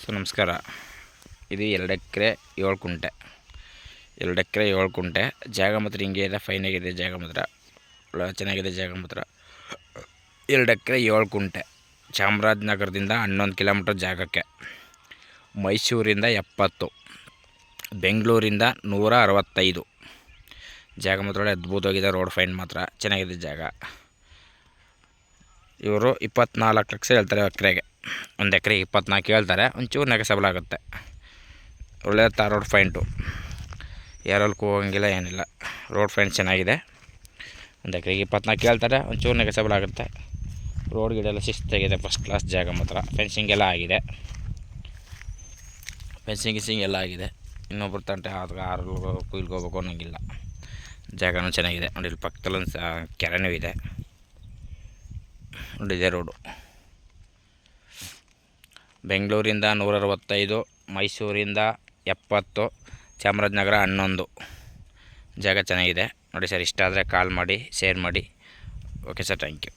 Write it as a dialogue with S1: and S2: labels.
S1: ಎಲ್ಲರಿಗೂ ನಮಸ್ಕಾರ. ಇದು 2 ಎಕರೆ 7 ಕುಂಟೆ 2 ಎಕರೆ 7 ಕುಂಟೆ ಜಾಗ ಮಾತ್ರ ಹಿಂಗೆ ಇದೆ. ಫೈನಾಗಿದೆ ಜಾಗ ಮಾತ್ರ, ಚೆನ್ನಾಗಿದೆ ಜಾಗ ಮಾತ್ರ. 2 ಎಕರೆ 7 ಕುಂಟೆ ಚಾಮರಾಜನಗರದಿಂದ 11 ಕಿಲೋಮೀಟರ್ ಜಾಗಕ್ಕೆ, ಮೈಸೂರಿಂದ 70, ಬೆಂಗಳೂರಿಂದ 165. ಜಾಗ ಮಾತ್ರ ಒಳ್ಳೆ ಅದ್ಭುತವಾಗಿದೆ. ರೋಡ್ ಫೈನ್ ಮಾತ್ರ ಚೆನ್ನಾಗಿದೆ ಜಾಗ. ಇವರು 24 ಲಕ್ಷ ಹೇಳ್ತಾರೆ ಎಕರೆಗೆ. 1 ಎಕರೆಗೆ 24 ಹೇಳ್ತಾರೆ. ಒಂಚೂರು ನೆಗೆಸಬಲ್ ಆಗುತ್ತೆ. ಒಳ್ಳೆ ತಾರ್ ರೋಡ್ ಫೈಂಟು, ಯಾರಲ್ಗೂ ಹೋಗಂಗಿಲ್ಲ, ಏನಿಲ್ಲ. ರೋಡ್ ಫೈನ್ ಚೆನ್ನಾಗಿದೆ. 1 ಎಕರೆಗೆ 24 ಹೇಳ್ತಾರೆ. ಒಂಚೂರು ನೆಗೆಸಬಲ್ ಆಗುತ್ತೆ. ರೋಡ್ ಗಿಡೆಲ್ಲ ಶಿಸ್ತಾಗಿದೆ, ಫಸ್ಟ್ ಕ್ಲಾಸ್ ಜಾಗ ಮಾತ್ರ. ಫೆನ್ಸಿಂಗ್ ಎಲ್ಲ ಆಗಿದೆ, ಫೆನ್ಸಿಂಗ್ ಎಲ್ಲ ಆಗಿದೆ. ಇನ್ನೊಬ್ರು ತಂಟೆ ಆರು ಕುಯ್ಲಿಗೆ ಹೋಗ್ಬೇಕು ಅನ್ನೋಂಗಿಲ್ಲ. ಜಾಗನೂ ಚೆನ್ನಾಗಿದೆ ನೋಡಿ. ಇಲ್ಲಿ ಪಕ್ಕದಲ್ಲೊಂದು ಕೆರೆನೂ ಇದೆ ನೋಡಿ. ಇದೇ ರೋಡು. ಬೆಂಗಳೂರಿಂದ 165, ಮೈಸೂರಿಂದ 70, ಚಾಮರಾಜನಗರ 11. ಜಾಗ ಚೆನ್ನಾಗಿದೆ ನೋಡಿ ಸರ್. ಇಷ್ಟ ಆದರೆ ಕಾಲ್ ಮಾಡಿ, ಶೇರ್ ಮಾಡಿ. Okay sir, thank you.